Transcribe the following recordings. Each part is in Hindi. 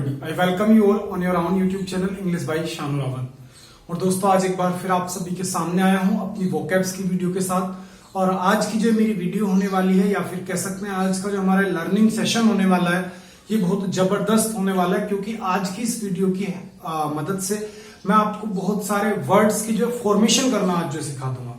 everybody. I welcome you all on your own YouTube channel English by Shanu Rawat. और दोस्तों आज एक बार फिर आप सभी के सामने आया हूं अपनी वोकैब्स की वीडियो के साथ। और आज की जो मेरी वीडियो होने वाली है या फिर कह सकते हैं आज का जो हमारा लर्निंग सेशन होने वाला है ये बहुत जबरदस्त होने वाला है, क्योंकि आज की इस वीडियो की मदद से मैं आपको बहुत सारे वर्ड्स की जो फॉर्मेशन करना आज जो सिखा दूंगा।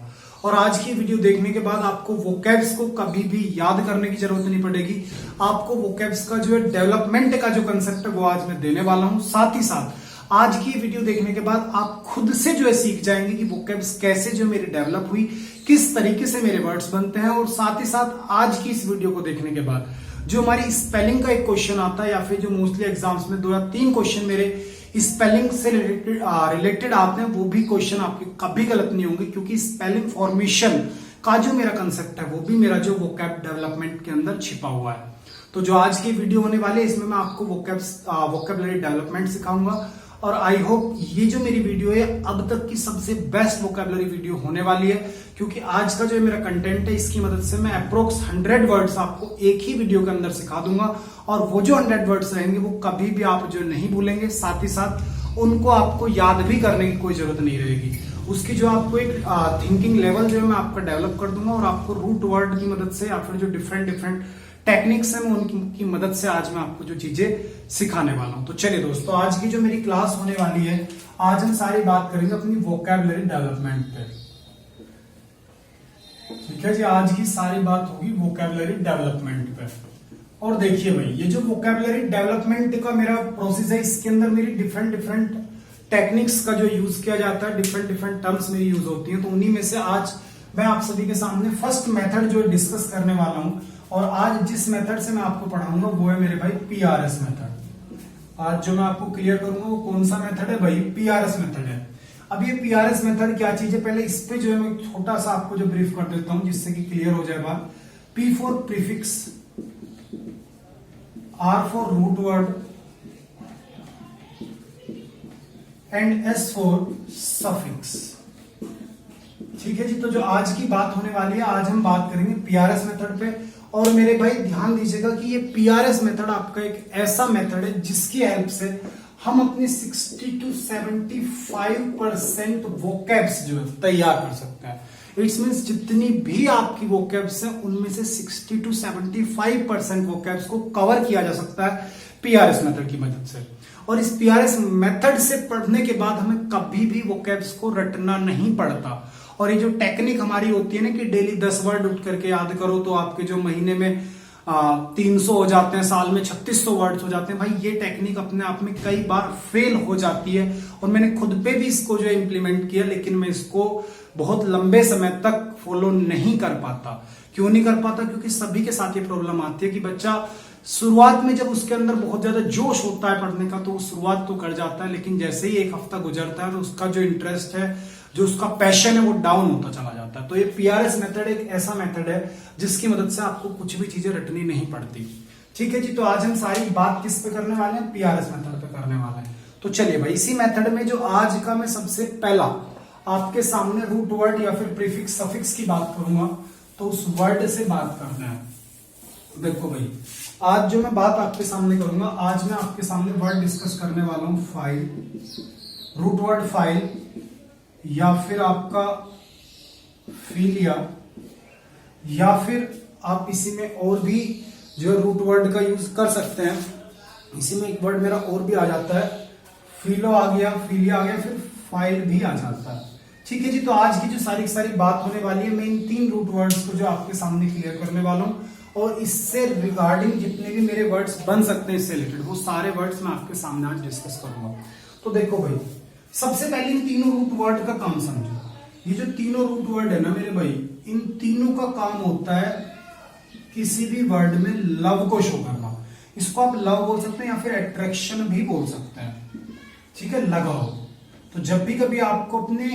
और आज की वीडियो देखने के बाद आपको वोकैब्स को कभी भी याद करने की जरूरत नहीं पड़ेगी। आपको वोकैब्स का जो है डेवलपमेंट का जो कंसेप्ट है वो आज मैं देने वाला हूं। साथ ही साथ आज की वीडियो देखने के बाद आप खुद से जो है सीख जाएंगे कि वोकैब्स कैसे जो मेरी डेवलप हुई, किस तरीके से मेरे वर्ड्स बनते हैं। और साथ ही साथ आज की इस वीडियो को देखने के बाद जो हमारी स्पेलिंग का एक क्वेश्चन आता है या फिर जो मोस्टली एग्जाम्स में 2 या 3 क्वेश्चन मेरे स्पेलिंग से रिलेटेड आते हैं, वो भी क्वेश्चन आपके कभी गलत नहीं होंगे, क्योंकि स्पेलिंग फॉर्मेशन का जो मेरा कंसेप्ट है वो भी मेरा जो वोकैब डेवलपमेंट के अंदर छिपा हुआ है। तो जो आज की वीडियो होने वाली है इसमें मैं आपको वोकैबुलरी डेवलपमेंट सिखाऊंगा। और आई होप ये जो मेरी वीडियो है अब तक की सबसे बेस्ट वोकैबुलरी वीडियो होने वाली है, क्योंकि आज का जो मेरा कंटेंट है इसकी मदद से मैं अप्रोक्स 100 वर्ड्स आपको एक ही वीडियो के अंदर सिखा दूंगा। और वो जो 100 वर्ड्स रहेंगे वो कभी भी आप जो नहीं भूलेंगे, साथ ही साथ उनको आपको याद भी करने की कोई जरूरत नहीं रहेगी। उसकी जो आपको एक थिंकिंग लेवल जो है मैं आपका डेवलप कर दूंगा और आपको रूट वर्ड की मदद से या फिर जो डिफरेंट टेक्निक्स है मैं उनकी मदद से आज मैं आपको जो चीजें सिखाने वाला हूं। तो चलिए दोस्तों आज की जो मेरी क्लास होने वाली है, आज हम सारी बात करेंगे अपनी वोकैबुलरी डेवलपमेंट पे। ठीक है जी, आज की सारी बात होगी वोकैबुलरी डेवलपमेंट पे। और देखिए भाई ये जो वोकैबुलरी डेवलपमेंट का मेरा प्रोसेस है इसके अंदर मेरी डिफरेंट टेक्निक्स का जो यूज किया जाता है, डिफरेंट टर्म्स मेरी यूज होती हैं। तो उन्हीं में से आज मैं आप सभी के सामने फर्स्ट मेथड जो डिस्कस करने वाला हूं। और आज जिस मेथड से मैं आपको पढ़ाऊंगा वो है मेरे भाई PRS मेथड। आज जो मैं आपको क्लियर करूंगा वो कौन सा मेथड है भाई? PRS मेथड है। अब ये PRS मेथड क्या चीज है, पहले इस पे जो है मैं छोटा सा आपको जो ब्रीफ कर देता हूं जिससे कि क्लियर हो जाए बात। P for prefix, R for root word and S for suffix. ठीक है जी, तो जो आज की बात होने वाली है आज हम बात करेंगे PRS मेथड पे। और मेरे भाई ध्यान दीजिएगा कि ये PRS मेथड आपका एक ऐसा मेथड है जिसकी हेल्प से हम अपनी 60 to 75% वोकैब्स जो है तैयार कर सकते हैं। इट्स मीन्स जितनी भी आपकी वोकैब्स हैं उनमें से 60 to 75% वोकैब्स को कवर किया जा सकता है PRS मेथड की मदद से। और इस PRS मेथड से पढ़ने के बाद हमें कभी भी वोकैब्स को रटना नहीं पड़ता। और ये जो टेक्निक हमारी होती है ना कि डेली 10 वर्ड उठ करके याद करो तो आपके जो महीने में 300 हो जाते हैं, साल में 3600 वर्ड्स हो जाते हैं, भाई ये टेक्निक अपने आप में कई बार फेल हो जाती है। और मैंने खुद पे भी इसको जो इम्प्लीमेंट किया, लेकिन मैं इसको बहुत लंबे समय तक फॉलो नहीं कर पाता। क्यों नहीं कर पाता? क्योंकि सभी के साथ ये प्रॉब्लम आती है कि बच्चा शुरुआत में जब उसके अंदर बहुत ज्यादा जोश होता है पढ़ने का तो वो शुरुआत तो कर जाता है, लेकिन जैसे ही एक हफ्ता गुजरता है तो उसका जो इंटरेस्ट है, जो उसका पैशन है वो डाउन होता चला जाता है। तो ये PRS मेथड एक ऐसा मेथड है जिसकी मदद से आपको कुछ भी चीजें रटनी नहीं पड़ती। ठीक है जी, तो आज हम सारी बात किस पे करने वाले हैं? PRS मेथड पे करने वाले हैं। तो चलिए भाई इसी मेथड में जो आज का मैं सबसे पहला आपके सामने रूट वर्ड या फिर प्रीफिक्स सफिक्स की बात करूंगा, तो उस वर्ड से बात करना है। देखो भाई आज जो मैं बात आपके सामने करूंगा, आज मैं आपके सामने वर्ड डिस्कस करने वाला हूं फाइल, रूट वर्ड फाइल या फिर आपका फिलिया, या फिर आप इसी में और भी जो रूट वर्ड का यूज कर सकते हैं। इसी में एक वर्ड मेरा और भी आ जाता है, फिलो आ गया, फिलिया आ गया, फिर फाइल भी आ जाता है। ठीक है जी, तो आज की जो सारी बात होने वाली है मैं इन 3 रूट वर्ड्स को जो आपके सामने क्लियर करने वाला हूं। और इससे रिगार्डिंग जितने भी मेरे वर्ड्स बन सकते हैं इससे रिलेटेड वो सारे वर्ड्स मैं आपके सामने आज डिस्कस करूंगा। तो देखो भाई सबसे पहले इन तीनों रूट वर्ड का काम समझो। ये जो तीनों रूट वर्ड है ना मेरे भाई, इन तीनों का काम होता है किसी भी वर्ड में लव को शो करना। इसको आप लव बोल सकते हैं या फिर अट्रैक्शन भी बोल सकते हैं। ठीक है, लगाओ। तो जब भी कभी आपको अपने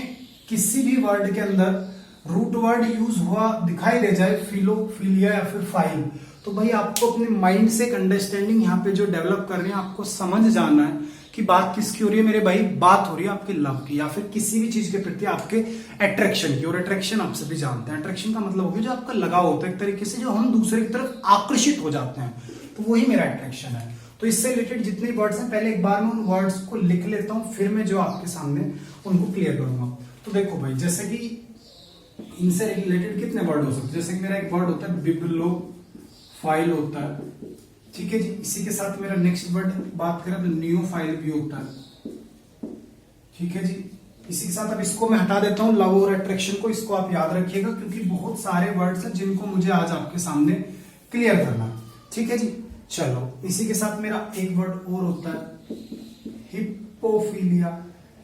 किसी भी वर्ड के अंदर रूट वर्ड यूज हुआ दिखाई दे जाए, फिलो, फिलिया या फिर फाइल, तो भाई आपको अपने माइंड से एक अंडरस्टैंडिंग यहाँ पे जो डेवलप कर रहे हैं आपको समझ जाना है कि बात किसकी हो रही है मेरे भाई। बात हो रही है आपके लव की या फिर किसी भी चीज के प्रति आपके अट्रैक्शन की। और अट्रैक्शन आप सभी जानते हैं, अट्रैक्शन का मतलब हो गया जो आपका लगाव होता है एक तरीके से, जो हम दूसरे की तरफ आकर्षित हो जाते हैं, तो वही मेरा अट्रैक्शन है। तो इससे रिलेटेड जितने वर्ड्स हैं पहले एक बार मैं उन वर्ड्स को लिख लेता हूं, फिर मैं जो आपके सामने उनको क्लियर करूंगा। तो देखो भाई, जैसे कि इनसे रिलेटेड कितने वर्ड हो सकते हैं, जैसे कि मेरा एक वर्ड होता है बिब्लोफाइल होता है, ठीक है जी। इसी के साथ मेरा नेक्स्ट वर्ड बात करें तो न्यूफाइल भी होता है, ठीक है जी। इसी के साथ अब इसको मैं हटा देता हूं, लव और अट्रैक्शन को, इसको आप याद रखिएगा क्योंकि बहुत सारे वर्ड्स हैं जिनको मुझे आज आपके सामने क्लियर करना, ठीक है जी। चलो, इसी के साथ मेरा एक वर्ड और होता है हिप्पोफिलिया,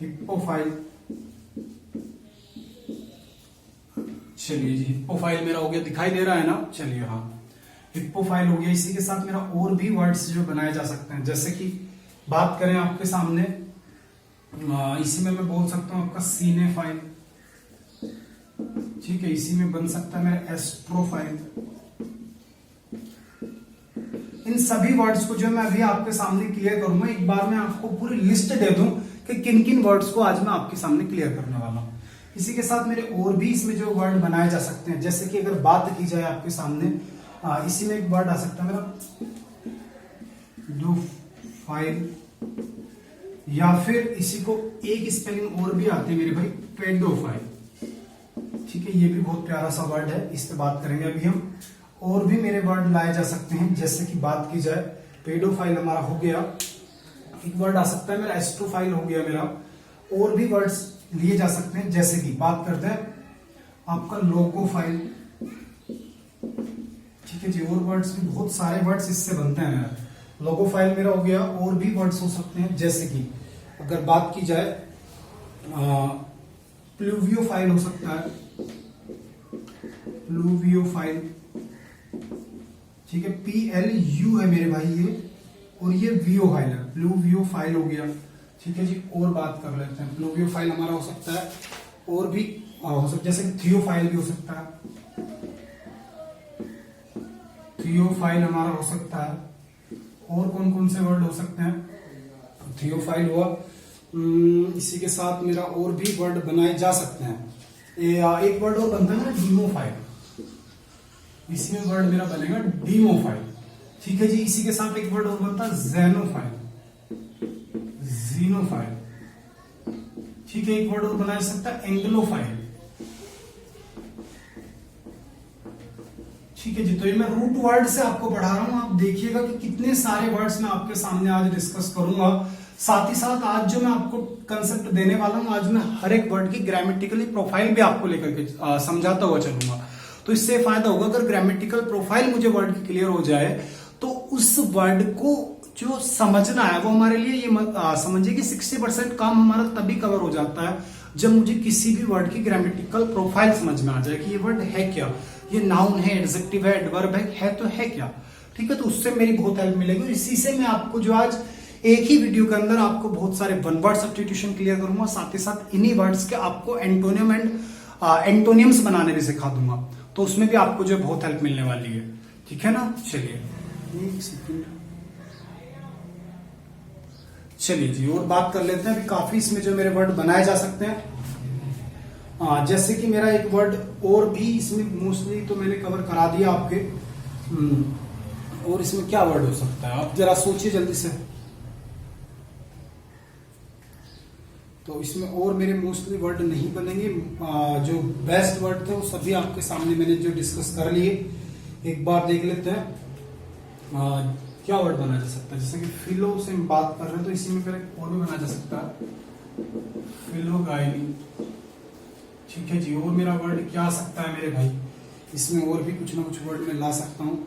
हिप्पोफाइल। चलिए जी, हिप्पोफाइल मेरा हो गया, दिखाई दे रहा है ना। चलिए, हाँ, हिप्पोफाइल हो गया। इसी के साथ मेरा और भी वर्ड्स जो बनाए जा सकते हैं, जैसे कि बात करें आपके सामने, इसी में मैं बोल सकता हूं आपका सीनेफाइल, ठीक है। इसी में बन सकता है मेरा एस्ट्रोफाइल। इन सभी वर्ड्स को जो मैं अभी आपके सामने क्लियर करूंगा, एक बार मैं आपको पूरी लिस्ट दे दूं कि किन किन वर्ड्स को आज मैं आपके सामने क्लियर करने वाला हूं। इसी के साथ मेरे और भी इसमें जो वर्ड बनाए जा सकते हैं, जैसे कि अगर बात की जाए आपके सामने, इसी में एक वर्ड आ सकता है मेरा डोफाइल, या फिर इसी को एक स्पेलिंग और भी आती है मेरे भाई, पेडोफाइल, ठीक है। ये भी बहुत प्यारा सा वर्ड है, इस पे बात करेंगे अभी हम। और भी मेरे वर्ड लाए जा सकते हैं, जैसे कि बात की जाए पेडोफाइल हमारा हो गया, एक वर्ड आ सकता है मेरा एस्ट्रोफाइल हो गया मेरा। और भी वर्ड्स लिए जा सकते हैं, जैसे कि बात करते हैं आपका लोगोफाइल, ठीक है जी। और वर्ड्स भी बहुत सारे वर्ड्स इससे बनते हैं मेरा, लोगोफाइल मेरा हो गया। और भी वर्ड्स हो सकते हैं, जैसे कि अगर बात की जाए प्लूवियोफाइल हो सकता है, प्लूवियोफाइल, ठीक है। PLU है मेरे भाई ये, और ये वियोफाइल है, प्लूवियोफाइल हो गया, ठीक है जी। और बात कर लेते हैं, प्लूवियोफाइल हमारा हो सकता है और भी हो सकता है, जैसे कि थियोफाइल भी हो सकता है, थियोफाइल हमारा हो सकता है। और कौन कौन से वर्ड हो सकते हैं, थियोफाइल हुआ। इसी के साथ मेरा और भी वर्ड बनाए जा सकते हैं। एक वर्ड और बनता है मेरा डीमोफाइल, इसी में वर्ड मेरा बनेगा डीमोफाइल, ठीक है जी। इसी के साथ एक वर्ड और बनता है जेनोफाइल, जीनोफाइल, ठीक है। एक वर्ड और बनाया जा सकता है एंग्लोफाइल, ठीक है जी। तो ये मैं रूट वर्ड से आपको पढ़ा रहा हूं, आप देखिएगा कि कितने सारे वर्ड्स मैं आपके सामने आज डिस्कस करूंगा। साथ ही साथ आज जो मैं आपको कंसेप्ट देने वाला हूं, आज मैं हर एक वर्ड की ग्रामेटिकली प्रोफाइल भी आपको लेकर के समझाता हुआ चलूंगा। तो इससे फायदा होगा, अगर ग्रामेटिकल प्रोफाइल मुझे वर्ड की क्लियर हो जाए तो उस वर्ड को जो समझना है वो हमारे लिए ये समझिए कि 60% काम हमारा तभी कवर हो जाता है जब मुझे किसी भी वर्ड की ग्रामेटिकल प्रोफाइल समझ में आ जाए कि ये वर्ड है क्या, ये नाउन है, एडजेक्टिव है, एडवर्ब है तो है क्या, ठीक है। तो उससे मेरी बहुत हेल्प मिलेगी। इसी से मैं आपको जो आज एक ही वीडियो के अंदर आपको बहुत सारे वन वर्ड सब्स्टिट्यूशन क्लियर करूंगा, साथ ही साथ इन्हीं वर्ड्स के आपको एंटोनियम एंड एंटोनियम्स बनाने भी सिखा दूंगा, तो उसमें भी आपको जो बहुत हेल्प मिलने वाली है, ठीक है ना। चलिए एक सेकंड, चलिए जी और बात कर लेते हैं। अभी काफी इसमें जो मेरे वर्ड बनाए जा सकते हैं, जैसे कि मेरा एक वर्ड और भी इसमें मोस्टली तो मैंने कवर करा दिया आपके। और इसमें क्या वर्ड हो सकता है, आप जरा सोचिए जल्दी से। तो इसमें और मेरे मोस्टली वर्ड नहीं बनेंगे, जो बेस्ट वर्ड थे वो सभी आपके सामने मैंने जो डिस्कस कर लिए। एक बार देख लेते हैं क्या वर्ड बना जा सकता है। जैसे कि फिलो से हम बात कर रहे हैं तो इसी में फिर और भी बना जा सकता है फिलोगाइनी, ठीक है जी। और मेरा वर्ड क्या आ सकता है मेरे भाई, इसमें और भी कुछ ना कुछ वर्ड मैं ला सकता हूँ।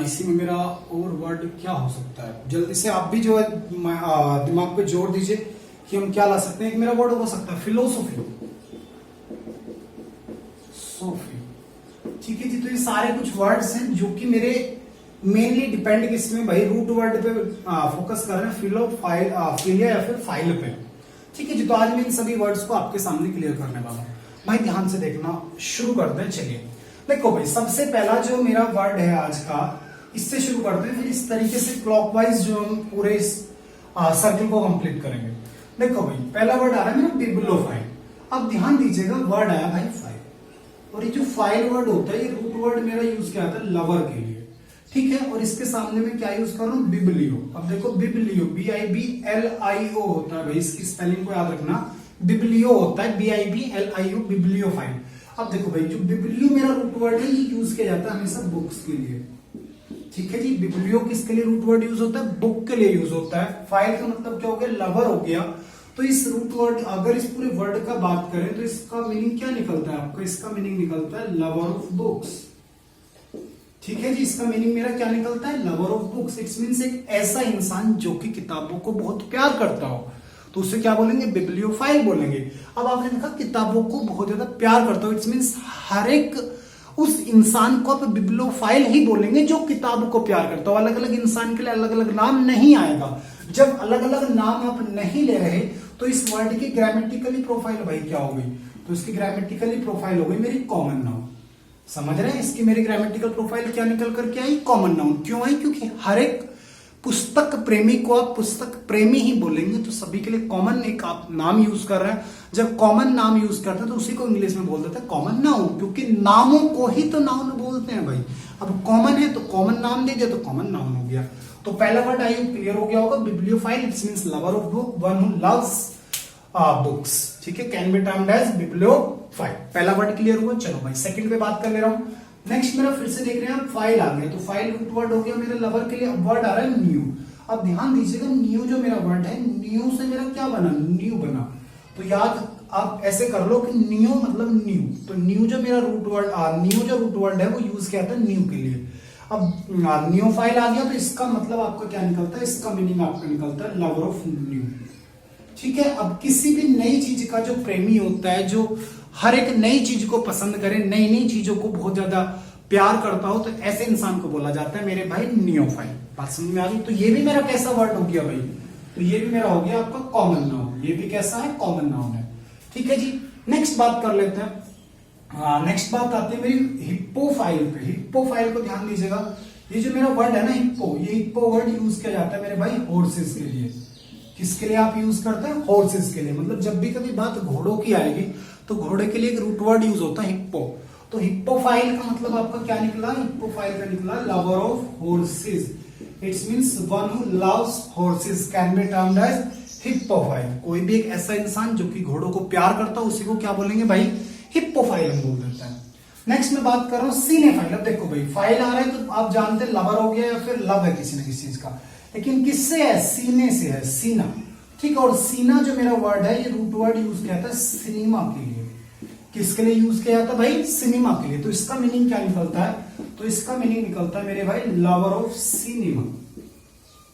इसी में मेरा और वर्ड क्या हो सकता है, जल्दी से आप भी जो है दिमाग पे जोर दीजिए कि हम क्या ला सकते हैं। एक मेरा वर्ड हो सकता है फिलोसोफी, सोफी, ठीक है जी। तो ये सारे कुछ वर्ड्स हैं जो कि मेरे मेनली डिपेंड किसमें भाई, रूट वर्ड पे फोकस कर रहे हैं, फिलिया या फिर फाइल पे, ठीक है जी। तो आज मैं इन सभी वर्ड्स को आपके सामने क्लियर करने वाला हूं। भाई ध्यान से देखना, शुरू करते हैं। चलिए देखो भाई, सबसे पहला जो मेरा वर्ड है आज का, इससे शुरू करते हैं, फिर इस तरीके से क्लॉकवाइज जो हम पूरे इस सर्कल को कंप्लीट करेंगे। देखो भाई, पहला वर्ड आ रहा है मेरा बिब्लोफाइल। अब ध्यान दीजिएगा, वर्ड आया भाई फाइल, और ये जो फाइल वर्ड होता है ये रूट वर्ड मेरा यूज किया था लवर के लिए, ठीक है। और इसके सामने में क्या यूज कर रहा हूं, बिब्लियो। अब देखो बिब्लियो BIBLIO होता है भाई, इसकी स्पेलिंग को याद रखना, बिब्लियो होता है BIBLIO, बिब्लियोफाइल। अब देखो भाई जो बिब्लियो मेरा रूट वर्ड है ये यूज किया जाता है हमेशा बुक्स के लिए, ठीक है जी। बिब्लियो किसके लिए रूट वर्ड यूज होता है, बुक के लिए यूज होता है। फाइल का मतलब क्या हो गया, लवर हो गया। तो इस रूट वर्ड, अगर इस पूरे वर्ड का बात करें तो इसका मीनिंग क्या निकलता है आपका, इसका मीनिंग निकलता है लवर ऑफ बुक्स, ठीक है जी। इसका मीनिंग मेरा क्या निकलता है, lover of books. It's means एक ऐसा इंसान जो कि किताबों को बहुत प्यार करता हो, तो उसे क्या बोलेंगे, बिब्लियोफाइल बोलेंगे। अब आपने देखा किताबों को बहुत ज्यादा प्यार करता हो, इट्स मीन्स हर एक उस इंसान को आप बिब्लियोफाइल ही बोलेंगे जो किताबों को प्यार करता हो। अलग अलग इंसान के लिए अलग अलग नाम नहीं आएगा। जब अलग अलग नाम आप नहीं ले रहे तो इस वर्ड की ग्रामेटिकली प्रोफाइल भाई क्या हो गई, तो इसकी ग्रामेटिकली प्रोफाइल हो गई मेरी कॉमन नाउन। समझ रहे हैं, इसकी मेरी ग्रामेटिकल प्रोफाइल क्या निकल करके आई, कॉमन नाउन। क्यों आई, क्योंकि हर एक पुस्तक प्रेमी को आप पुस्तक प्रेमी ही बोलेंगे, तो सभी के लिए कॉमन एक आप नाम यूज कर रहे हैं। जब कॉमन नाम यूज करते हैं तो उसी को इंग्लिश में बोल देते हैं कॉमन नाउन, क्योंकि नामों को ही तो नाउन बोलते हैं भाई। अब कॉमन है तो कॉमन नाम दे दिया तो कॉमन नाउन हो गया। तो पहला वर्ड आई क्लियर हो गया होगा, bibliophile, it's means lover of book, one who loves books, ठीक है, can be termed as bibliophile. पहला वर्ड क्लियर हुआ। चलो भाई सेकंड पे बात कर ले रहा हूं। नेक्स्ट मेरा फिर से देख रहे हैं आप, फाइल आ गया, तो फाइल रूट वर्ड हो गया मेरे लवर के लिए। अब वर्ड आ रहा है न्यू। अब ध्यान दीजिएगा, न्यू जो मेरा वर्ड है, न्यू से मेरा क्या बना, न्यू बना। तो याद आप ऐसे कर लो कि न्यू मतलब न्यू, तो न्यू जो मेरा रूट वर्ड, न्यू जो रूट वर्ड है वो यूज किया था न्यू के लिए। अब न्यू फाइल आ गया तो इसका मतलब आपका क्या निकलता है, इसका मीनिंग आपका निकलता है लवर ऑफ न्यू, ठीक है। अब किसी भी नई चीज का जो प्रेमी होता है, जो हर एक नई चीज को पसंद करे, नई नई चीजों को बहुत ज्यादा प्यार करता हो, तो ऐसे इंसान को बोला जाता है मेरे भाई नियोफाइल। बात समझ में आ गई। तो ये भी मेरा कैसा वर्ड हो गया भाई, तो ये भी मेरा हो गया आपका कॉमन नाउन। ये भी कैसा है, कॉमन नाउन है, ठीक है जी। नेक्स्ट बात कर लेते हैं। नेक्स्ट बात आती है मेरी हिप्पोफाइल पे। हिप्पोफाइल को ध्यान दीजिएगा, ये जो मेरा वर्ड है ना हिप्पो, ये हिप्पो वर्ड यूज किया जाता है मेरे भाई हॉर्सेस के लिए। किसके लिए आप यूज करते हैं, हॉर्सेस के लिए। मतलब जब भी कभी बात घोड़ों की आएगी तो घोड़े के लिए एक रूट वर्ड यूज होता है हिप्पो। तो हिप्पोफाइल का मतलब आपका क्या निकला, हिप्पोफाइल का निकला lover of horses. It's means one who loves horses can be termed as hippophile. कोई भी एक ऐसा इंसान जो कि घोड़ों को प्यार करता है उसी को क्या बोलेंगे भाई, हिप्पोफाइल हम बोल देते हैं। नेक्स्ट मैं बात कर रहा हूं सीनेफाइल। अब देखो भाई फाइल आ रहा है तो आप जानते हैं लवर हो गया या फिर लव है किसी न किसी चीज का, लेकिन किससे है, सीने से है, सीना, ठीक है। और सीना जो मेरा वर्ड है ये रूट वर्ड यूज किया था सिनेमा के लिए। किसके लिए यूज किया जाता है भाई, सिनेमा के लिए। तो इसका मीनिंग क्या निकलता है, तो इसका मीनिंग निकलता है मेरे भाई lover of cinema.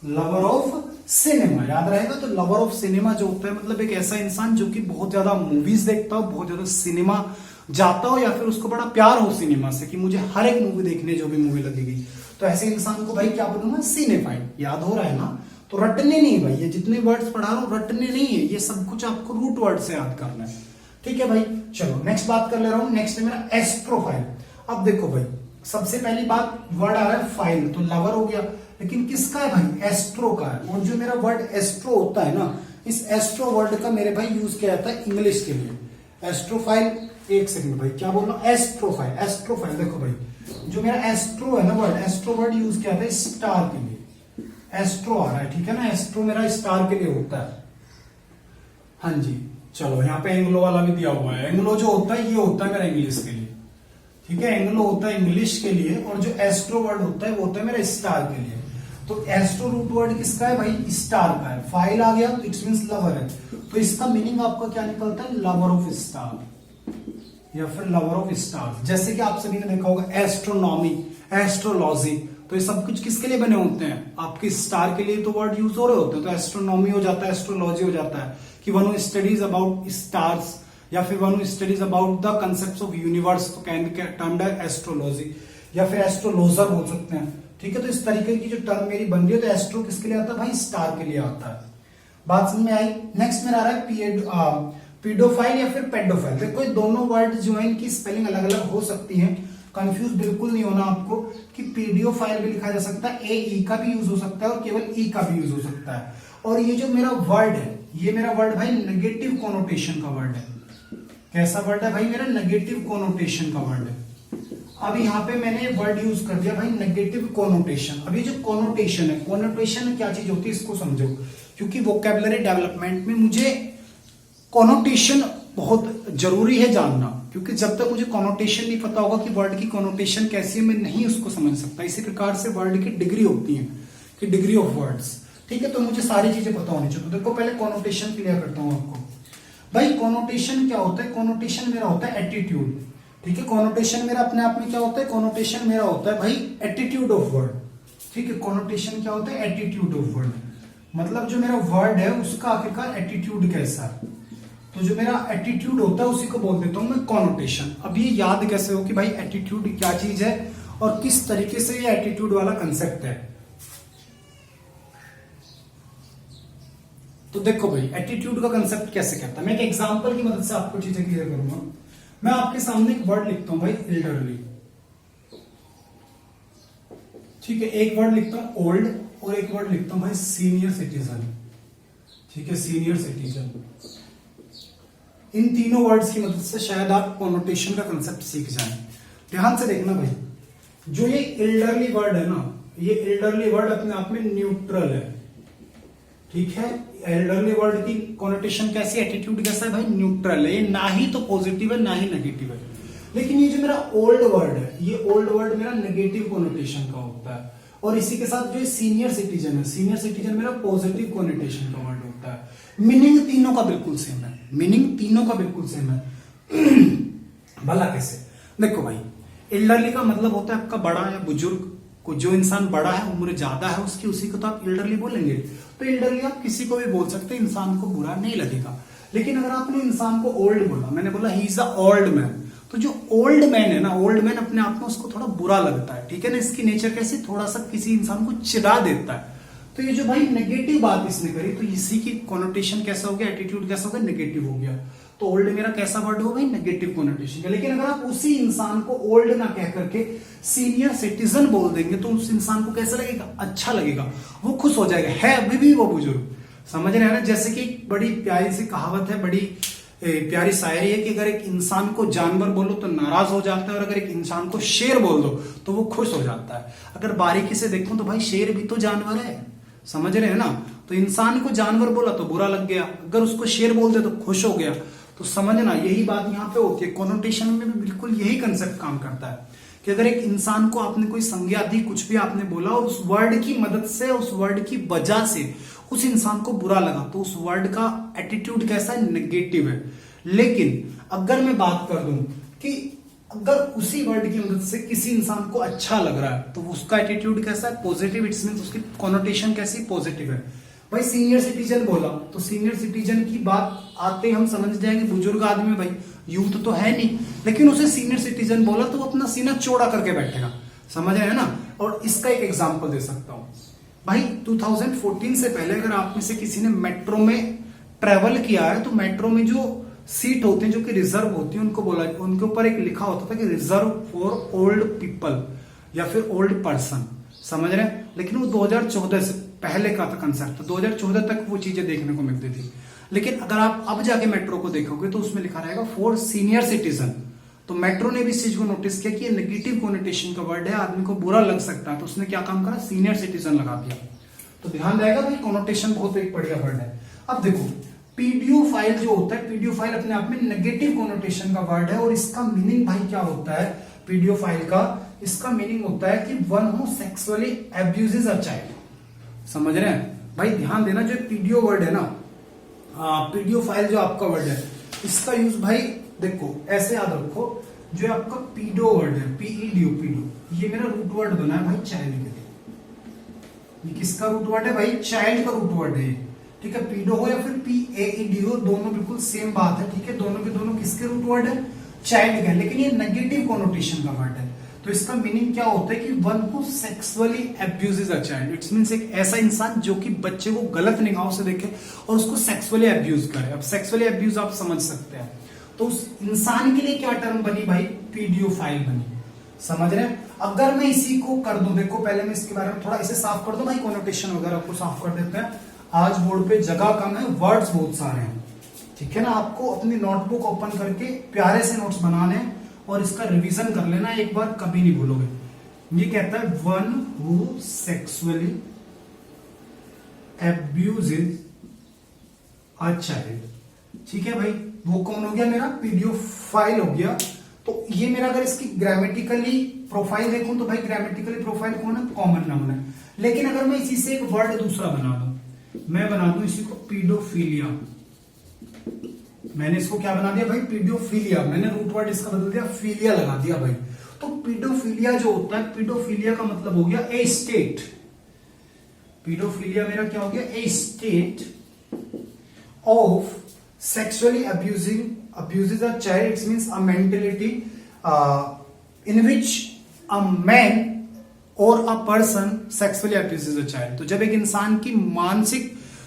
Lover of cinema याद रहेगा। तो लवर ऑफ सिनेमा जो होता है मतलब एक ऐसा इंसान जो कि बहुत ज्यादा मूवीज देखता हो, बहुत ज्यादा सिनेमा जाता हो, या फिर उसको बड़ा प्यार हो सिनेमा से कि मुझे हर एक मूवी देखने, जो भी मूवी लगेगी, तो ऐसे इंसान को भाई क्या बोलूंगा, सिनेफाइल। याद हो रहा है ना। तो रटने नहीं भाई, ये जितने वर्ड्स पढ़ा रहा हूं रटने नहीं है, ये सब कुछ आपको रूट वर्ड से याद करना है, ठीक है भाई। चलो नेक्स्ट बात कर ले रहा हूं। नेक्स्ट है मेरा एस्ट्रोफाइल। अब देखो भाई सबसे पहली बात वर्ड आ रहा है फाइल, तो लवर हो गया, लेकिन किसका है भाई, एस्ट्रो का है। और जो मेरा वर्ड एस्ट्रो होता है ना, इस एस्ट्रो वर्ड का मेरे भाई यूज किया जाता है इंग्लिश के लिए। एस्ट्रोफाइल, एक सेकंड भाई क्या बोल रहा हूं, एस्ट्रोफाइल। एस्ट्रोफाइल देखो भाई जो मेरा एस्ट्रो है ना वर्ड, एस्ट्रो वर्ड यूज किया था स्टार के लिए। एस्ट्रो आ रहा है, ठीक है ना, एस्ट्रो मेरा स्टार के लिए होता है। हाँ जी चलो यहाँ पे एंग्लो वाला भी दिया हुआ है। एंग्लो जो होता है ये होता है मेरा इंग्लिश के लिए, ठीक है। एंग्लो होता है इंग्लिश के लिए, और जो एस्ट्रो वर्ड होता है वो होता है मेरा स्टार के लिए। तो एस्ट्रो रूट वर्ड किसका है भाई, स्टार का है। फाइल आ गया तो इट्स मींस लवर है, तो इसका मीनिंग आपका क्या निकलता है, लवर ऑफ स्टार या फिर लवर ऑफ स्टार्स। जैसे कि आप सभी ने देखा होगा एस्ट्रोनॉमी, एस्ट्रोलॉजी, तो ये सब कुछ किसके लिए बने होते हैं, आपके स्टार के लिए तो वर्ड यूज हो रहे होते हैं। तो एस्ट्रोनॉमी हो जाता है, एस्ट्रोलॉजी हो जाता है कि one who studies about stars, या फिर one who studies about the concepts of universe, तो कैन बी टर्म्ड एस्ट्रोलॉजी, या फिर एस्ट्रोलॉजर बोल सकते हैं, ठीक है। तो इस तरीके की जो टर्म मेरी बन रही है, तो एस्ट्रो किसके लिए आता है भाई, स्टार के लिए आता है। बात समझ में आई। नेक्स्ट में आ रहा है पीडोफाइल या फिर पेडोफाइल। देखो ये दोनों वर्ड जो है इनकी स्पेलिंग अलग अलग हो सकती है, कंफ्यूज बिल्कुल नहीं होना आपको कि पीडियोफाइल भी लिखा जा सकता है, ए का भी यूज हो सकता है और केवल ई का भी यूज हो सकता है। और ये जो मेरा वर्ड है, ये मेरा वर्ड भाई नेगेटिव कोनोटेशन का वर्ड है। कैसा वर्ड है भाई मेरा, नेगेटिव कोनोटेशन का वर्ड है। अब यहाँ पे मैंने वर्ड यूज कर दिया भाई नेगेटिव कोनोटेशन। अब ये जो कोनोटेशन है, कोनोटेशन क्या चीज होती है इसको समझो, क्योंकि वोकैबुलरी डेवलपमेंट में मुझे कोनोटेशन बहुत जरूरी है जानना, क्योंकि जब तक मुझे कोनोटेशन नहीं पता होगा कि वर्ड की कोनोटेशन कैसी है, मैं नहीं उसको समझ सकता। इसी प्रकार से वर्ड की डिग्री होती है कि डिग्री ऑफ वर्ड्स, ठीक है। तो मुझे सारी चीजें पता होनी चाहिए। तो देखो पहले कोनोटेशन क्लियर करता हूं आपको। भाई कोनोटेशन क्या होता है? कोनोटेशन मेरा होता है एटीट्यूड, ठीक है। कोनोटेशन मेरा अपने आप में क्या होता है? कोनोटेशन मेरा होता है भाई एटीट्यूड ऑफ वर्ड, ठीक है। कोनोटेशन क्या होता है? एटीट्यूड ऑफ वर्ड, मतलब जो मेरा वर्ड है उसका आखिरकार एटीट्यूड कैसा है, तो जो मेरा एटीट्यूड होता है उसी को बोल देता हूं मैं कोनोटेशन। अब ये याद कैसे हो कि भाई एटीट्यूड क्या चीज है और किस तरीके से ये एटीट्यूड वाला कंसेप्ट है। तो देखो भाई एटीट्यूड का कंसेप्ट कैसे कहता है, मैं एक एग्जांपल की मदद से आपको चीजें क्लियर करूंगा। मैं आपके सामने एक वर्ड लिखता हूं भाई एल्डरली, ठीक है। एक वर्ड लिखता हूं ओल्ड और एक वर्ड लिखता हूं भाई सीनियर सिटीजन, ठीक है, सीनियर सिटीजन। इन तीनों वर्ड्स की मदद से शायद आप कोनोटेशन का कंसेप्ट सीख जाएं। ध्यान से देखना भाई, जो ये एल्डरली वर्ड है ना, ये एल्डरली वर्ड अपने आप में न्यूट्रल है, ठीक है। एल्डरली वर्ड की कोनोटेशन कैसी, एटीट्यूड कैसा है भाई? न्यूट्रल है, ये ना ही तो पॉजिटिव है ना ही नेगेटिव है। लेकिन ये जो मेरा ओल्ड वर्ड है, ये ओल्ड वर्ड मेरा नेगेटिव कोनोटेशन का होता है, और इसी के साथ जो सीनियर सिटीजन है, सीनियर सिटीजन मेरा पॉजिटिव कोनोटेशन का वर्ड होता है। मीनिंग तीनों का बिल्कुल सेम है, मीनिंग तीनों का बिल्कुल सेम है। भला कैसे? देखो भाई एल्डरली का मतलब होता है आपका बड़ा या बुजुर्ग को, जो इंसान बड़ा है, उम्र ज्यादा है उसकी, उसी को तो आप एल्डरली बोलेंगे। तो एल्डरली आप किसी को भी बोल सकते हैं, इंसान को बुरा नहीं लगेगा। लेकिन अगर आपने इंसान को ओल्ड बोला, मैंने बोला he is a old man, तो जो ओल्ड मैन है ना, ओल्ड मैन अपने आप में उसको थोड़ा बुरा लगता है, ठीक है ना। इसकी नेचर कैसी, थोड़ा सा किसी इंसान को चिढ़ा देता है। तो ये जो भाई नेगेटिव बात इसने करी, तो इसी की कोनोटेशन कैसा हो गया, एटीट्यूड कैसा हो गया, नेगेटिव हो गया। तो ओल्ड मेरा कैसा वर्ड हो भाई? नेगेटिव कोनोटेशन का। लेकिन अगर आप उसी इंसान को ओल्ड ना कह करके सीनियर सिटीजन बोल देंगे तो उस इंसान को कैसा लगेगा? अच्छा लगेगा, वो खुश हो जाएगा, है अभी भी वो बुजुर्ग। समझ रहे हैं ना? जैसे कि बड़ी प्यारी सी कहावत है, बड़ी प्यारी शायरी है कि अगर एक इंसान को जानवर बोलो तो नाराज हो जाता है, और अगर एक इंसान को शेर बोल दो तो वो खुश हो जाता है। अगर बारीकी से देखो तो भाई शेर भी तो जानवर है, समझ रहे हैं ना। तो इंसान को जानवर बोला तो बुरा लग गया, अगर उसको शेर बोल दे तो खुश हो गया। तो समझना यही बात यहाँ पे होती है। कोनोटेशन में भी बिल्कुल यही कंसेप्ट काम करता है कि अगर एक इंसान को आपने कोई संज्ञा दी, कुछ भी आपने बोला, और उस वर्ड की मदद से, उस वर्ड की वजह से उस इंसान को बुरा लगा, तो उस वर्ड का एटीट्यूड कैसा है? नेगेटिव है। लेकिन अगर मैं बात कर दूं कि अगर उसी वर्ड की मदद से किसी इंसान को अच्छा लग रहा है, तो उसका एटीट्यूड कैसा है? पॉजिटिव। इट्स मींस उसकी कोनोटेशन कैसी? पॉजिटिव है। भाई सीनियर सिटीजन बोला, तो सीनियर सिटीजन की बात आते हम समझ जाएंगे बुजुर्ग आदमी, भाई यूथ तो है नहीं, लेकिन उसे सीनियर सिटीजन बोला तो वो अपना सीना चौड़ा करके बैठेगा, समझ रहे हैं ना। और इसका एक एग्जांपल दे सकता हूं भाई, 2014 से पहले अगर आप में से किसी ने मेट्रो में ट्रेवल किया है, तो मेट्रो में जो सीट होते हैं जो कि रिजर्व होती है, उनको बोला, उनके ऊपर एक लिखा होता था कि रिजर्व फॉर ओल्ड पीपल या फिर ओल्ड पर्सन, समझ रहे हैं। लेकिन वो 2014 से पहले का था कंसेप्ट, 2014 तक वो चीजें देखने को मिलती थी। लेकिन अगर आप अब जाके मेट्रो को देखोगे तो उसमें लिखा रहेगा फॉर सीनियर सिटीजन। तो मेट्रो ने भी इस चीज को नोटिस किया कि ये नेगेटिव कोनोटेशन का वर्ड है, आदमी को बुरा लग सकता है, तो उसने क्या काम करा? सीनियर सिटीजन लगा दिया। तो ध्यान रहेगा भाई, कोनोटेशन बहुत एक बढ़िया वर्ड है। अब देखो पीडीओ फाइल जो होता है, पीडीओ फाइल अपने आप में नेगेटिव कोनोटेशन का वर्ड है, और इसका मीनिंग भाई क्या होता है पीडीओ फाइल का? इसका मीनिंग होता है कि one who sexually abuses a child, समझ रहे हैं भाई। ध्यान देना, जो पीडीओ वर्ड है ना, पीडीओ फाइल जो आपका वर्ड है, इसका यूज भाई देखो ऐसे याद रखो, जो आपका पीडो वर्ड है, पीईडीओ, पीडो, ये मेरा रूट वर्ड बना है भाई चाइल्ड के लिए। ये किसका रूट वर्ड है भाई? चाइल्ड का रूट वर्ड है, ठीक है। पीडो हो या फिर पीएईडी हो, दोनों बिल्कुल सेम बात है, ठीक है। दोनों के दोनों किसके रूट वर्ड है? चाइल्ड का। लेकिन ये नेगेटिव कोनोटेशन का वर्ड है, तो इसका मीनिंग क्या होता है कि one who sexually abuses a child. It's means एक ऐसा इंसान जो कि बच्चे को गलत निगाहों से देखे और उसको सेक्सुअली अब्यूज करे। अब सेक्सुअली अब्यूज आप समझ सकते हैं, तो उस इंसान के लिए क्या टर्म बनी भाई? पीडीओ फाइल बनी, समझ रहे हैं। अगर मैं इसी को कर दूं, देखो पहले मैं इसके बारे में थोड़ा इसे साफ कर दूं भाई, कोनोटेशन वगैरह को साफ कर देते हैं। आज बोर्ड पे जगह कम है, वर्ड्स बहुत सारे हैं, ठीक है ना। आपको अपनी नोटबुक ओपन करके प्यारे से नोट्स बनाने हैं और इसका रिवीजन कर लेना एक बार, कभी नहीं भूलोगे। ये कहता है one who sexually abuses a child. ठीक है भाई, वो कौन हो गया मेरा? पीडियोफाइल हो गया। तो ये मेरा अगर इसकी ग्रामेटिकली प्रोफाइल देखूं तो भाई ग्रामेटिकली प्रोफाइल कौन है? कॉमन नाउन है। लेकिन अगर मैं इसी से एक वर्ड दूसरा बना दूं, मैं बना दूं इसी को पीडोफिलिया। मैंने इसको क्या बना दिया भाई? पीडोफिलिया। मैंने रूट वर्ड इसका बदल दिया, फिलिया लगा दिया भाई। तो पीडोफिलिया जो होता है, पीडोफिलिया का मतलब हो गया ए स्टेट। पीडोफिलिया मेरा क्या हो गया? A state of sexually abuses a child. It means a mentality in which a man or a person sexually abuses a child. तो जब एक इंसान की मानसिक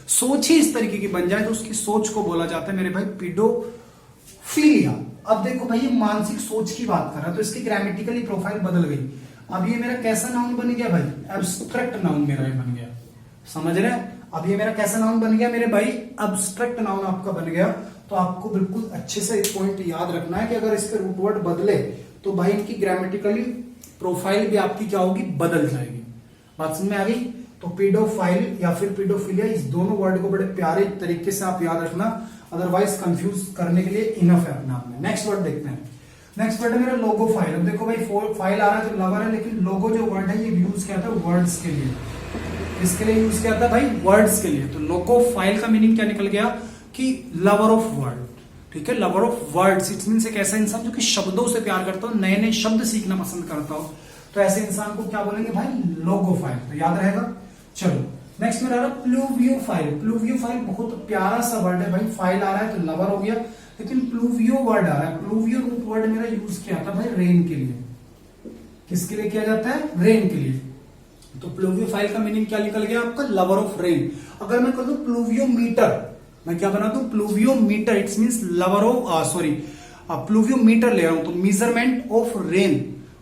सोच ही इस तरीके की बन जाए तो उसकी सोच को बोला जाता है मेरे भाई पीडोफिलिया। अब देखो भाई, ये मानसिक सोच की बात कर रहा है तो इसकी ग्रामेटिकली प्रोफाइल बदल गई। अब ये मेरा कैसा नाउन बन गया भाई? एब्स्ट्रैक्ट नाउन मेरा ये बन गया। समझ रहे हैं? अब ये मेरा कैसा नाउन बन गया मेरे भाई? अब्स्ट्रैक्ट नाउन आपका बन गया। तो आपको बिल्कुल अच्छे से एक पॉइंट याद रखना है कि अगर इसके रूट वर्ड बदले तो भाई इनकी ग्रामेटिकली प्रोफाइल भी आपकी क्या होगी? बदल जाएगी। बात समझ में आ गई? तो पीडोफाइल या फिर पीडोफिलिया, इस दोनों वर्ड को बड़े प्यारे तरीके से आप याद रखना, अदरवाइज कंफ्यूज करने के लिए इनफ है अपने आप में। नेक्स्ट वर्ड देखते हैं। नेक्स्ट वर्ड है मेरा लोगोफाइल। अब देखो भाई, फाइल आ रहा है तो लवर है, लेकिन लोगो जो वर्ड है ये यूज किया था वर्ड्स के लिए। इसके लिए यूज किया था भाई? वर्ड्स के लिए। तो लोगोफाइल का मीनिंग क्या निकल गया? कि लवर ऑफ वर्ड। ठीक है, lover of words. It means एक ऐसा इंसान जो कि शब्दों से प्यार करता हो, नए नए शब्द सीखना पसंद करता हो, तो ऐसे इंसान को क्या बोलेंगे भाई? लोगोफाइल। तो याद रहेगा। चलो नेक्स्ट में आ रहा है प्लूवियोफाइल। प्लूवियोफाइल बहुत प्यारा सा वर्ड है भाई। फाइल आ रहा है तो लवर हो गया, लेकिन प्लूवियो वर्ड आ रहा है। प्लूवियो रूट वर्ड मेरा यूज किया था भाई रेन के लिए। किसके लिए किया जाता है? रेन के लिए। तो प्लूवियोफाइल का मीनिंग क्या निकल गया आपका? Lover of rain. अगर मैं कर दूं प्लूवियोमीटर, मैं क्या बना दूं? प्लूवियोमीटर। इट्स मींस लवर ऑफ प्लूवियोमीटर ले रहा हूं तो मेजरमेंट ऑफ रेन,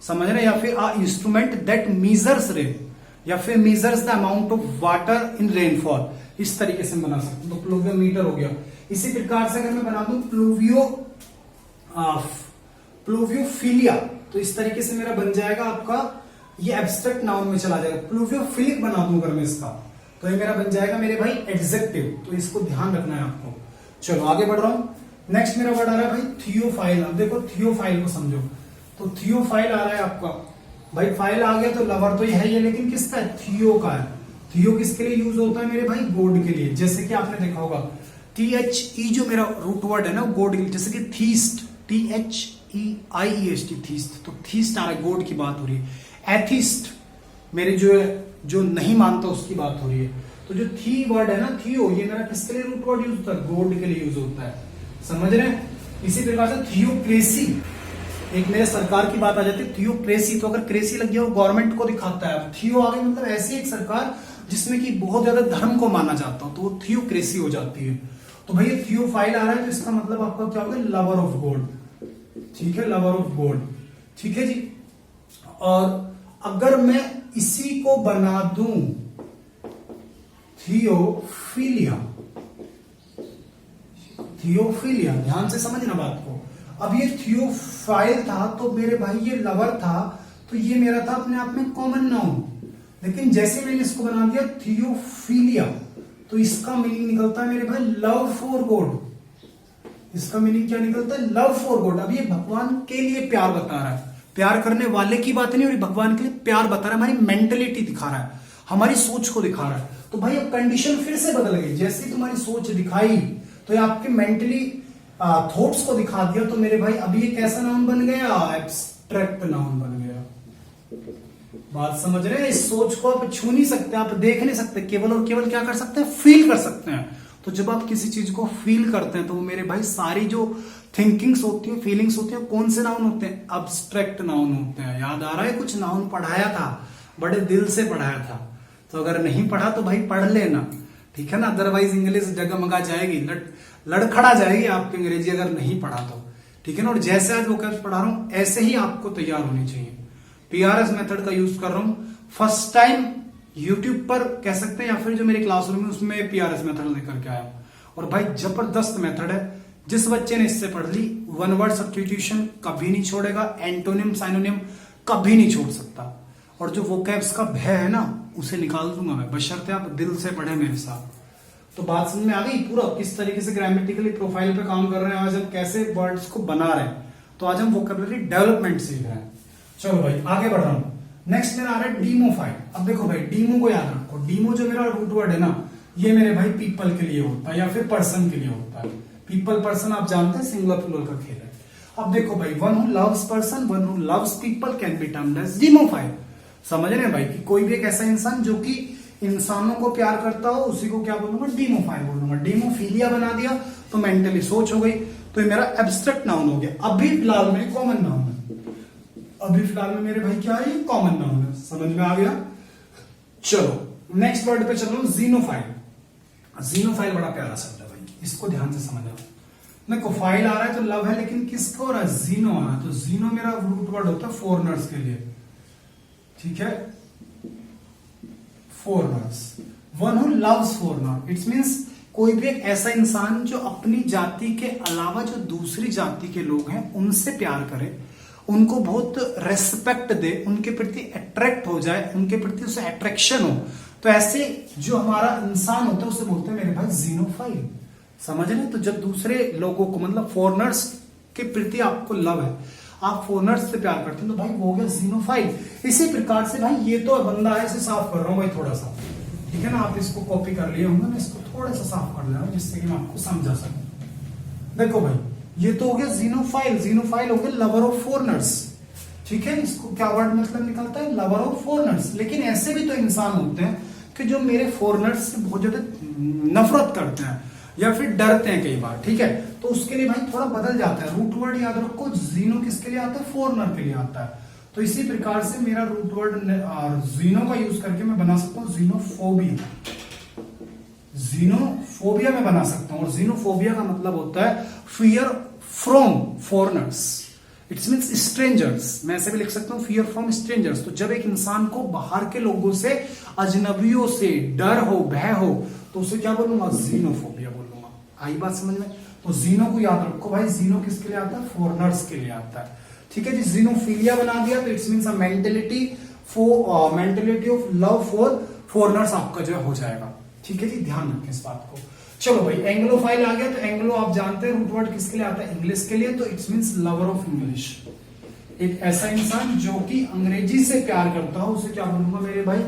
समझ रहे? या फिर इंस्ट्रूमेंट दैट मेजर्स रेन, या फिर measures the amount of water in rainfall. इस तरीके से बना सकते तो प्लूवियोमीटर हो गया। इसी प्रकार से अगर मैं बना दूं प्लूवियोफिलिया, तो इस तरीके से मेरा बन जाएगा आपका, ये एब्स्ट्रैक्ट नाउन में चला जाएगा। प्लूवियोफिलिक बना दूं अगर मैं इसका, तो ये मेरा बन जाएगा मेरे भाई एडजेक्टिव। तो इसको ध्यान रखना है आपको। चलो आगे बढ़ रहा हूं। नेक्स्ट मेरा वर्ड आ रहा है भाई थियोफाइल। अब देखो थियोफाइल को समझो। तो थियोफाइल आ रहा है आपका भाई, फाइल आ गया तो लवर तो है ये, लेकिन किसका है? थियो का है। थियो किसके लिए यूज होता है मेरे भाई? गॉड के लिए। जैसे कि आपने देखा होगा THE जो मेरा रूट वर्ड है ना, गॉड के लिए। जैसे कि थीस्ट, THEIEST, थीस्ट। तो थीस्ट आ रहा है, गॉड की बात हो रही है। एथिस्ट मेरे जो नहीं मानता उसकी बात हो रही है। तो जो थी वर्ड है ना, थियो, ये मेरा किसके लिए रूट वर्ड यूज होता है? गॉड के लिए यूज होता है। समझ रहे हैं? इसी प्रकार से थियोक्रेसी, एक मेरे सरकार की बात आ जाती है थियोक्रेसी। तो अगर क्रेसी लग गया वो गवर्नमेंट को दिखाता है। थियो आ गई मतलब ऐसी एक सरकार जिसमें कि बहुत ज्यादा धर्म को माना जाता हो, तो वो थियोक्रेसी हो जाती है। तो भैया थियोफाइल आ रहा है तो इसका मतलब आपका क्या होगा? Lover of God. ठीक है, लवर ऑफ गॉड। ठीक है जी। और अगर मैं इसी को बना दूं थियोफिलिया, थियोफिलिया, ध्यान से समझना बात को। अब ये थियोफाइल था तो मेरे भाई ये लवर था, तो ये मेरा था अपने आप में कॉमन नाउन। लेकिन जैसे मैंने इसको बना दिया थियोफिलिया, तो इसका मीनिंग निकलता है मेरे भाई लव फॉर गॉड। इसका मीनिंग क्या निकलता है? Love for God. अब ये भगवान के लिए प्यार बता रहा है, प्यार करने वाले की बात नहीं हो रही, भगवान के लिए प्यार बता रहा है, हमारी मेंटेलिटी दिखा रहा है, हमारी सोच को दिखा रहा है। तो भाई अब कंडीशन फिर से बदल गई। जैसे तुम्हारी सोच दिखाई तो ये आपके मेंटली थॉट्स को दिखा दिया। तो मेरे भाई अभी ये कैसा नाउन बन गया? एब्स्ट्रैक्ट नाउन बन गया। बात समझ रहे हैं? इस सोच को आप छू नहीं सकते, आप देख नहीं सकते, केवल और केवल क्या कर सकते हैं? फील कर सकते हैं। तो जब आप किसी चीज को फील करते हैं तो वो मेरे भाई सारी जो थिंकिंग्स होती है, फीलिंग्स होती है, कौन से नाउन होते हैं? अब्स्ट्रैक्ट नाउन होते हैं। याद आ रहा है? कुछ नाउन पढ़ाया था, बड़े दिल से पढ़ाया था। तो अगर नहीं पढ़ा तो भाई पढ़ लेना, ठीक है ना? अदरवाइज इंग्लिश जगमगा जाएगी, लड़खड़ा जाएगी आपकी अंग्रेजी अगर नहीं पढ़ा तो, ठीक है ना? और जैसे आज वोकैब्स पढ़ा रहा हूं ऐसे ही आपको तैयार होनी चाहिए। PRS मेथड का यूज कर रहा हूं फर्स्ट टाइम यूट्यूब पर, कह सकते हैं, या फिर जो मेरे क्लासरूम है उसमें PRS मेथड लेकर के आया हूं। और भाई जबरदस्त मेथड है, जिस बच्चे ने इससे पढ़ ली, वन वर्ड सब्स्टिट्यूशन कभी नहीं छोड़ेगा, एंटोनिम साइनोनिम कभी नहीं छोड़ सकता, और जो वोकैब्स का भय है ना उसे निकाल दूंगा मैं, बशर्ते आप दिल से पढ़े मेरे साथ। तो बात समझ में आ गई पूरा किस तरीके से ग्रामेटिकली प्रोफाइल पे काम कर रहे हैं, आज हम कैसे वर्ड्स को बना रहे हैं, तो आज हम वोकैबुलरी डेवलपमेंट सीख रहे हैं। चलो भाई आगे बढ़ रहा हूं। नेक्स्ट मेरा आ रहा है डीमोफाइल। अब देखो भाई डीमो को याद रखो, डीमो जो मेरा रूट वर्ड है ना, ये मेरे भाई पीपल के लिए होता है या फिर पर्सन के लिए होता है। पीपल पर्सन आप जानते हैं सिंगुलर प्लूरल का खेल है। अब देखो भाई one who loves person, one who loves people can be termed as demophile. समझ रहे हैं भाई कि कोई भी एक ऐसा इंसान जो कि इंसानों को प्यार करता हो उसी को क्या बोलूंगा, डीमोफाइल बोलूंगा। डीमोफीलिया बना दिया तो मेंटली सोच हो गई, तो ये मेरा एब्स्ट्रैक्ट नाउन हो गया। अभी फिलहाल में कॉमन नाउन है, अभी फिलहाल में मेरे भाई क्या है, ये कॉमन नाउन है। समझ में आ गया। चलो नेक्स्ट वर्ड पे चल रहा हूं, जीनोफाइल। जीनोफाइल बड़ा प्यारा शब्द है भाई, इसको ध्यान से समझना। देखो फाइल आ रहा है तो लव है, लेकिन किसको हो रहा है, जीनो आ रहा है। तो जीनो मेरा रूट वर्ड होता है फॉरेनर्स के लिए, ठीक है, foreigners. One who loves foreigner, it's means कोई भी एक ऐसा इंसान जो अपनी जाति के अलावा जो दूसरी जाति के लोग हैं उनसे प्यार करे, उनको बहुत रेस्पेक्ट दे, उनके प्रति अट्रैक्ट हो जाए, उनके प्रति उसे अट्रैक्शन हो, तो ऐसे जो हमारा इंसान होता है उसे बोलते हैं मेरे भाई जीनोफाइल। समझ रहे? तो जब दूसरे लोगों को मतलब फॉरेनर्स के प्रति आपको लव है, आप फॉरेनर्स से प्यार करते हैं, तो भाई वो हो गया जीनोफाइल। इसी प्रकार से भाई ये तो बंदा है, इसे साफ कर रहा हूं भाई थोड़ा सा, ठीक है ना, आप इसको कॉपी कर लिए होंगे, मैं इसको थोड़ा सा साफ कर ले रहा हूं जिससे कि मैं आपको समझा सकूं। देखो भाई ये तो हो गया जीनोफाइल। जीनोफाइल हो गया लवर ऑफ फॉरेनर्स, ठीक है, इसको क्या वर्ड मतलब निकलता है, लवर ऑफ फॉरेनर्स। लेकिन ऐसे भी तो इंसान होते हैं कि जो मेरे फॉरेनर्स से बहुत ज्यादा नफरत करते हैं या फिर डरते हैं कई बार, ठीक है, तो उसके लिए भाई थोड़ा बदल जाता है। रूट वर्ड याद रखो, जीनो किसके लिए आता है, फॉरेनर के लिए आता है। तो इसी प्रकार से मेरा रूट वर्ड जीनो का यूज करके मैं बना सकता हूं जीनोफोबिया। जीनोफोबिया में बना सकता हूं, और जीनोफोबिया का मतलब होता है fear from foreigners, it's means strangers. मैं ऐसे भी लिख सकता हूं फियर फ्रॉम स्ट्रेंजर्स। तो जब एक इंसान को बाहर के लोगों से, अजनबियों से डर हो, भय हो, तो उसे क्या बोलूंगा, जीनोफोबिया बोलूंगा। आई बात समझ में? तो जीनो को याद रखो भाई, जीनो किसके लिए आता है, फॉरेनर्स के लिए आता है, ठीक है जी। जीनोफीलिया बना दिया तो it's means a mentality of love for foreigners आपका जो हो जाएगा, ठीक है जी, ध्यान रखें इस बात को। चलो भाई एंग्लोफाइल आ गया, तो एंग्लो आप जानते हैं रूट वर्ड किसके लिए आता है, इंग्लिश के लिए, तो it's means lover of English. एक ऐसा इंसान जो कि अंग्रेजी से प्यार करता हो उसे क्या बोलूंगा मेरे भाई,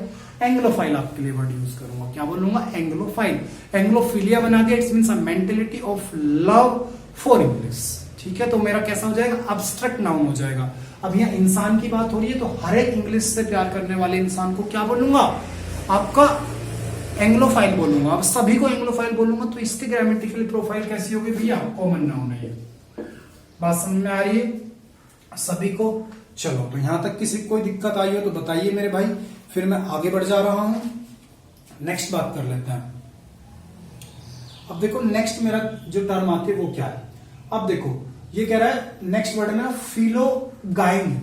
एंग्लोफाइल आपके लिए वर्ड यूज करूंगा, क्या बोलूंगा, एंग्लोफाइल। एंग्लोफीलिया बना दिया, it's means a mentality of love for English, ठीक है। तो मेरा कैसा हो जाएगा, अब्स्ट्रैक्ट नाउन हो जाएगा। अब यहाँ इंसान की बात हो रही है, तो हर एक इंग्लिश से प्यार करने वाले इंसान को क्या बोलूंगा, आपका एंग्लोफाइल बोलूंगा। अब सभी को एंग्लोफाइल बोलूंगा, तो इसके ग्रामेटिकली प्रोफाइल कैसी होगी भैया, कॉमन नाउन है ये। बात समझ में आ रही है सभी को? चलो तो यहां तक किसी कोई दिक्कत आई हो तो बताइए मेरे भाई, फिर मैं आगे बढ़ जा रहा हूं। नेक्स्ट बात कर लेते हैं। अब देखो नेक्स्ट मेरा जो टर्म आती है वो क्या है। अब देखो ये कह रहा है, नेक्स्ट वर्ड है मेरा फिलोगाइनी,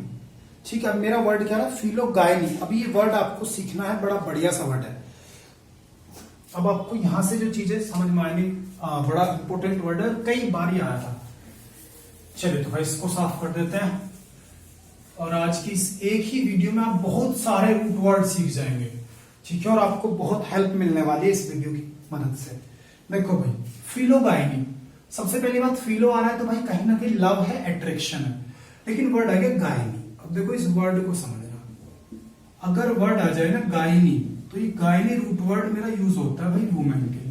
ठीक है। मेरा वर्ड क्या है, फिलोगाइनी। अब ये वर्ड आपको सीखना है, बड़ा बढ़िया सा वर्ड है। अब आपको यहां से जो चीजें समझ में आएंगी, बड़ा इंपॉर्टेंट वर्ड है, कई बार ही आया था। चलिए तो भाई इसको साफ कर देते हैं, और आज की इस एक ही वीडियो में आप बहुत सारे रूट वर्ड सीख जाएंगे, ठीक है, और आपको बहुत हेल्प मिलने वाली है इस वीडियो की मदद से। देखो भाई फिलोगाइनी, सबसे पहली बात फिलो आ रहा है तो भाई कहीं ना कहीं लव है, अट्रैक्शन है, लेकिन वर्ड आ गया गायनी। अब देखो इस वर्ड को समझना, अगर वर्ड आ जाए ना गायनी, तो ये गायनी रूट वर्ड मेरा यूज होता है भाई वुमेन के लिए।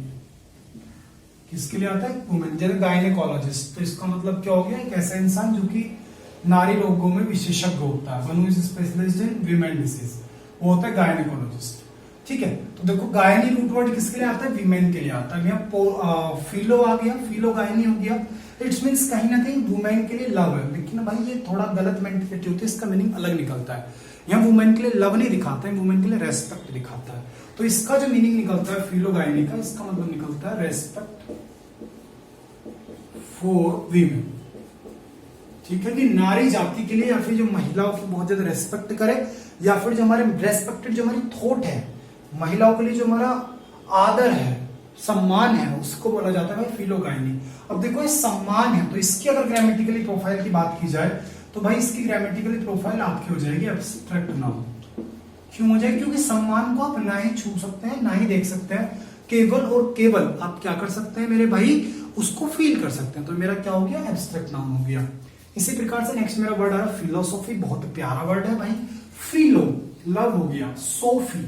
किसके लिए आता है, वुमेन, जैसे गायनेकोलॉजिस्ट। तो इसका मतलब क्या हो गया, एक ऐसा इंसान जो कि नारी रोगों में विशेषज्ञ होता है, one who is specialist in women disease, वो होता है गायनेकोलॉजिस्ट, ठीक है। तो देखो गायनी रूट वर्ड किसके लिए आता है, वीमेन के लिए आता है। यहाँ फिलो आ गया, फिलो गायनी हो गया, इट्स मीन्स कहीं ना कहीं वुमेन के लिए लव है। लेकिन भाई ये थोड़ा गलत मेंटेलिटी होती है, इसका मीनिंग अलग निकलता है। यहाँ वुमेन के लिए लव नहीं दिखाता है, वुमेन के लिए रेस्पेक्ट दिखाता है। तो इसका जो मीनिंग निकलता है फिलो गायनी का, इसका मतलब निकलता है रेस्पेक्ट फॉर वीमेन, ठीक है, कि नारी जाति के लिए, या फिर जो महिलाओं की बहुत ज्यादा रेस्पेक्ट करे, या फिर जो हमारे रेस्पेक्टेड जो हमारी थॉट है, महिलाओं के लिए जो हमारा आदर है, सम्मान है उसको बोला जाता है भाई फिलोगाइनी। अब देखो ये सम्मान है, तो इसकी अगर ग्रामेटिकली प्रोफाइल की बात की जाए तो भाई इसकी ग्रामेटिकली प्रोफाइल आपकी हो जाएगी एब्स्ट्रैक्ट नाउन। क्यों हो जाएगी? क्योंकि सम्मान को आप ना ही छू सकते हैं ना ही देख सकते हैं, केवल और केवल आप क्या कर सकते हैं मेरे भाई, उसको फील कर सकते हैं। तो मेरा क्या हो गया? एब्स्ट्रैक्ट नाउन हो गया। इसी प्रकार से नेक्स्ट मेरा वर्ड आ रहा है फिलोसॉफी, बहुत प्यारा वर्ड है भाई। फिलो लव हो गया, सोफी,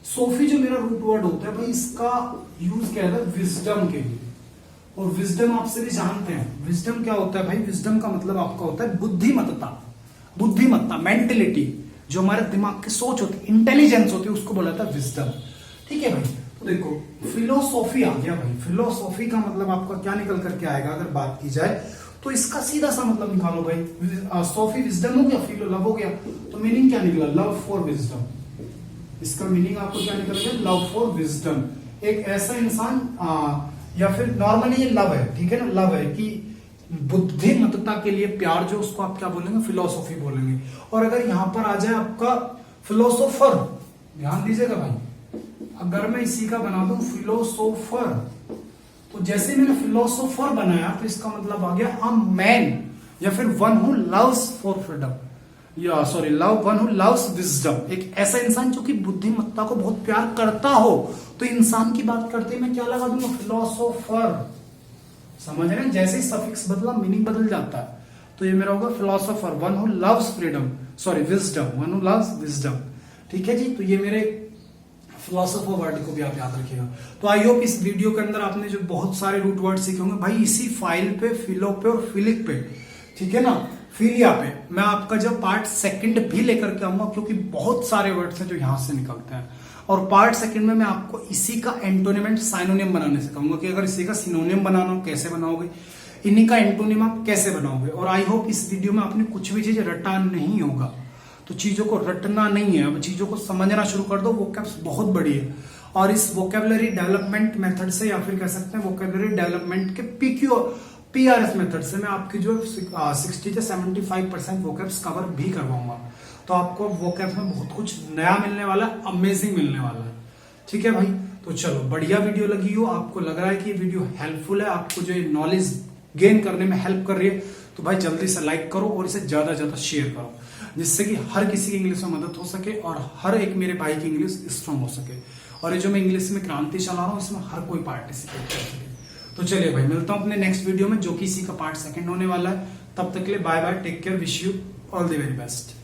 सोफी जो मेरा रूट वर्ड होता है भाई इसका यूज क्या है? विजडम के लिए। और विजडम आपसे भी जानते हैं, विजडम क्या होता है भाई? विजडम का मतलब आपका होता है बुद्धिमत्ता, बुद्धिमत्ता मेंटेलिटी, जो हमारे दिमाग की सोच होती है, इंटेलिजेंस होती है, उसको बोला जाता है विजडम। ठीक है भाई, तो देखो फिलोसॉफी आ गया भाई। फिलोसॉफी का मतलब आपका क्या निकल करके आएगा अगर बात की जाए तो इसका सीधा सा मतलब निकालो भाई। सोफी विजडम हो गया, फिलो लव हो गया, तो मीनिंग क्या निकला? Love for wisdom. इसका मीनिंग आपको क्या निकल गया? Love for wisdom. एक ऐसा इंसान या फिर नॉर्मली ये लव है, ठीक है ना, लव है कि बुद्धिमत्ता के लिए प्यार, जो उसको आप क्या बोलेंगे? फिलोसॉफी बोलेंगे। और अगर यहां पर आ जाए आपका फिलोसोफर, ध्यान दीजिएगा भाई, अगर मैं इसी का बना दूं फिलोसोफर, तो जैसे मैंने फिलोसोफर बनाया तो इसका मतलब आ गया अ मैन या फिर one who loves for freedom, या sorry one who loves wisdom. एक ऐसा इंसान जो कि बुद्धिमत्ता को बहुत प्यार करता हो, तो इंसान की बात करते मैं क्या लगा दूंगा? फिलोसोफर। समझ रहे हैं? जैसे ही सफिक्स बदला मीनिंग बदल जाता है। तो ये मेरा होगा philosopher, one who loves freedom, sorry wisdom, one who loves wisdom. ठीक है जी, तो ये मेरे फिलोसोफर वर्ड को भी आप याद रखिएगा। तो आई होप इस वीडियो के अंदर आपने जो बहुत सारे रूट वर्ड सीखे होंगे भाई, इसी फाइल पे, फिलो पे और फिलिक पे, ठीक है ना, फिलिया पे मैं आपका जब पार्ट सेकंड भी लेकर के आऊंगा, क्योंकि बहुत सारे वर्ड्स हैं जो यहां से निकलते हैं। और पार्ट सेकंड में मैं आपको इसी का एंटोनिम एंड साइनोनिम बनाने सिखाऊंगा कि अगर इसी का सिनोनिम बनाना हो कैसे बनाओगे, इन्हीं का एंटोनिम आप कैसे बनाओगे। और आई होप इस वीडियो में आपने कुछ भी चीज रटा नहीं होगा, तो चीजों को रटना नहीं है, अब चीजों को समझना शुरू कर दो। वोकैब्स बहुत बड़ी है, और इस वोकैबुलरी डेवलपमेंट मेथड से, या फिर कह सकते हैं वोकैबुलरी डेवलपमेंट के PRS मेथड से मैं आपकी जो 60 से 75% वोकैब्स कवर भी करवाऊंगा। तो आपको वोकैब्स में बहुत कुछ नया मिलने वाला है, अमेजिंग मिलने वाला है। ठीक है भाई, तो चलो बढ़िया वीडियो लगी हो, आपको लग रहा है कि ये वीडियो हेल्पफुल है, आपको जो नॉलेज गेन करने में हेल्प कर रही है, तो भाई जल्दी से लाइक करो और इसे ज्यादा से ज्यादा शेयर करो, जिससे कि हर किसी की इंग्लिश में मदद हो सके और हर एक मेरे भाई की इंग्लिश स्ट्रांग हो सके। और ये जो मैं इंग्लिश में क्रांति चला रहा हूँ, इसमें हर कोई पार्टिसिपेट कर सके। तो चलिए भाई, मिलता हूं अपने नेक्स्ट वीडियो में, जो कि इसी का पार्ट सेकंड होने वाला है। तब तक के लिए bye bye, take care, wish you all the very best.